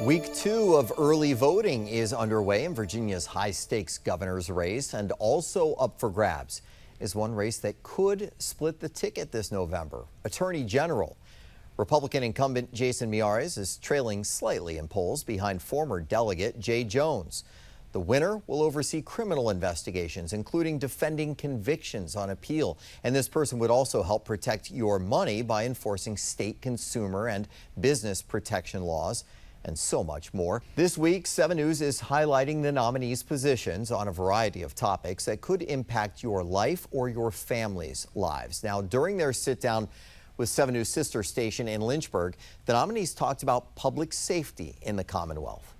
Week 2 of early voting is underway in Virginia's high-stakes governor's race, and also up for grabs is one race that could split the ticket this November. Attorney General. Republican incumbent Jason Miyares is trailing slightly in polls behind former delegate Jay Jones. The winner will oversee criminal investigations, including defending convictions on appeal. And this person would also help protect your money by enforcing state consumer and business protection laws, and so much more. This week, 7 News is highlighting the nominees' positions on a variety of topics that could impact your life or your family's lives. Now, during their sit-down with 7 News' sister station in Lynchburg, the nominees talked about public safety in the Commonwealth.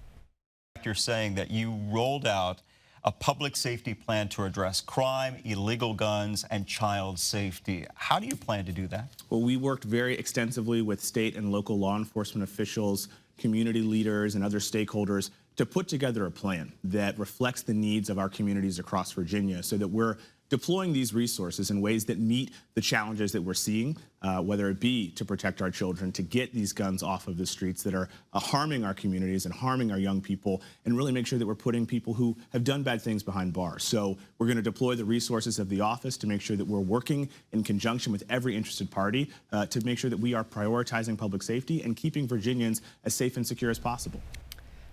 You're saying that you rolled out a public safety plan to address crime, illegal guns, and child safety. How do you plan to do that? Well, we worked very extensively with state and local law enforcement officials, community leaders, and other stakeholders to put together a plan that reflects the needs of our communities across Virginia so that we're deploying these resources in ways that meet the challenges that we're seeing, whether it be to protect our children, to get these guns off of the streets that are harming our communities and harming our young people, and really make sure that we're putting people who have done bad things behind bars. So we're going to deploy the resources of the office to make sure that we're working in conjunction with every interested party to make sure that we are prioritizing public safety and keeping Virginians as safe and secure as possible.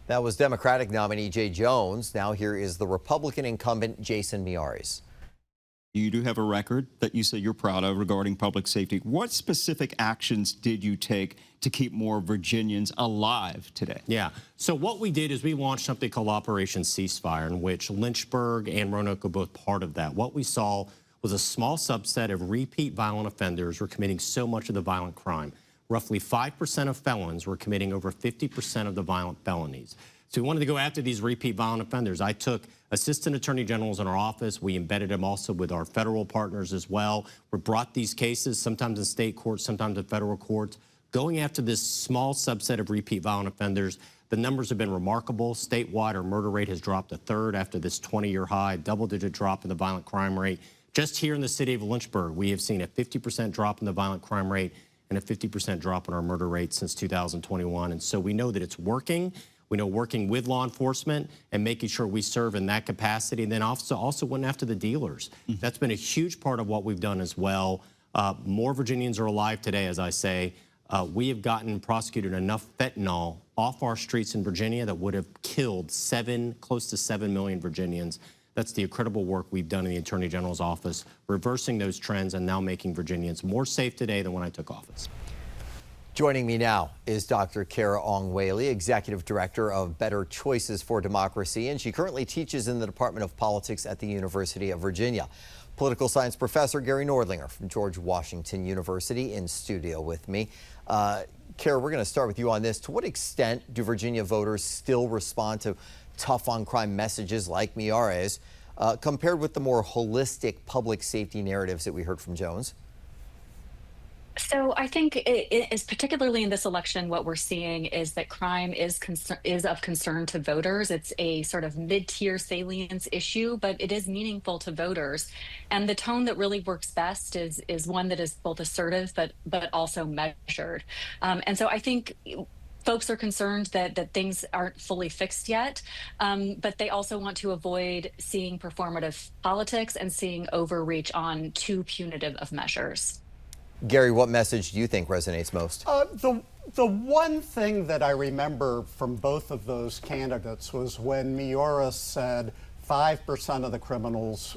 That was Democratic nominee Jay Jones. Now here is the Republican incumbent Jason Miyares. You do have a record that you say you're proud of regarding public safety. What specific actions did you take to keep more Virginians alive today? Yeah, so what we did is we launched something called Operation Ceasefire, in which Lynchburg and Roanoke are both part of that. What we saw was a small subset of repeat violent offenders were committing so much of the violent crime. Roughly 5% of felons were committing over 50% of the violent felonies. So we wanted to go after these repeat violent offenders. I took assistant attorney generals in our office. We embedded them also with our federal partners as well. We brought these cases, sometimes in state courts, sometimes in federal courts, going after this small subset of repeat violent offenders. The numbers have been remarkable. Statewide, our murder rate has dropped a third after this 20-year high, double-digit drop in the violent crime rate. Just here in the city of Lynchburg, we have seen a 50% drop in the violent crime rate and a 50% drop in our murder rate since 2021. And so we know that it's working. We know working with law enforcement and making sure we serve in that capacity, and then also went after the dealers. That's been a huge part of what we've done as well. More Virginians are alive today, as I say. We have prosecuted enough fentanyl off our streets in Virginia that would have killed close to 7 million Virginians. That's the incredible work we've done in the Attorney General's office, reversing those trends and now making Virginians more safe today than when I took office. Joining me now is Dr. Kara Ong-Whaley, Executive Director of Better Choices for Democracy, and she currently teaches in the Department of Politics at the University of Virginia. Political science professor Gary Nordlinger from George Washington University in studio with me. Kara, we're going to start with you on this. To what extent do Virginia voters still respond to tough on crime messages like Miyares compared with the more holistic public safety narratives that we heard from Jones? So I think it is particularly in this election, what we're seeing is that crime is of concern to voters. It's a sort of mid-tier salience issue, but it is meaningful to voters. And the tone that really works best is one that is both assertive, but also measured. And so I think folks are concerned that things aren't fully fixed yet, but they also want to avoid seeing performative politics and seeing overreach on too punitive of measures. Gary, what message do you think resonates most? The one thing that I remember from both of those candidates was when Miyares said 5% of the criminals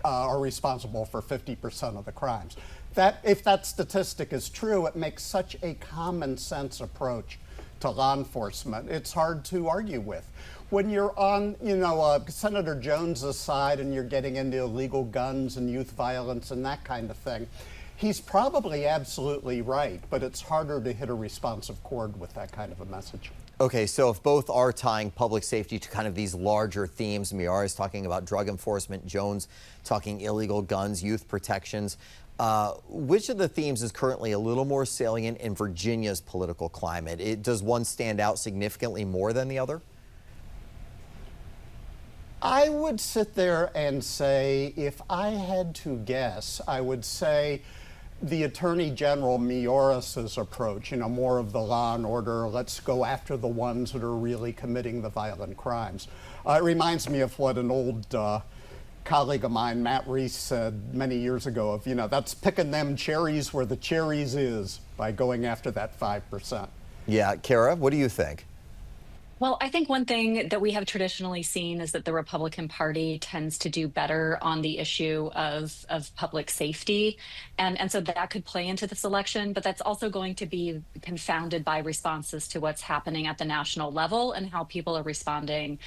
are responsible for 50% of the crimes. If that statistic is true, it makes such a common sense approach to law enforcement. It's hard to argue with. When you're on, Senator Jones's side and you're getting into illegal guns and youth violence and that kind of thing, he's probably absolutely right, but it's harder to hit a responsive chord with that kind of a message. Okay, so if both are tying public safety to kind of these larger themes, Miyares talking about drug enforcement, Jones talking illegal guns, youth protections, which of the themes is currently a little more salient in Virginia's political climate? Does one stand out significantly more than the other? I would sit there and say, if I had to guess, I would say the Attorney General Miyares' approach, more of the law and order, let's go after the ones that are really committing the violent crimes. It reminds me of what an old colleague of mine, Matt Reese, said many years ago of, that's picking them cherries where the cherries is by going after that 5%. Yeah, Kara, what do you think? Well, I think one thing that we have traditionally seen is that the Republican Party tends to do better on the issue of public safety. And so that could play into this election, but that's also going to be confounded by responses to what's happening at the national level and how people are responding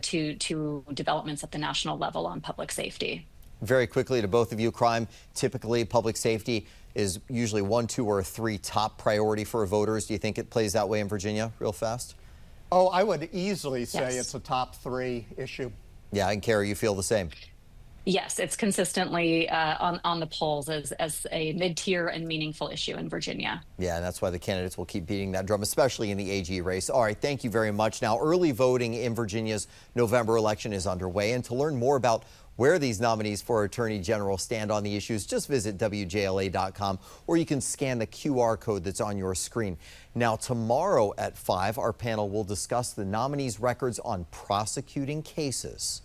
to developments at the national level on public safety. Very quickly to both of you, crime, typically public safety is usually 1, 2, or 3 top priority for voters. Do you think it plays that way in Virginia real fast? Oh, I would easily say Yes. it's a top 3 issue. Yeah, and Kara, you feel the same? Yes, it's consistently on the polls as a mid-tier and meaningful issue in Virginia. Yeah, and that's why the candidates will keep beating that drum, especially in the AG race. All right, thank you very much. Now, early voting in Virginia's November election is underway, and to learn more about where these nominees for Attorney General stand on the issues, just visit WJLA.com, or you can scan the QR code that's on your screen. Now, tomorrow at 5, our panel will discuss the nominees' records on prosecuting cases.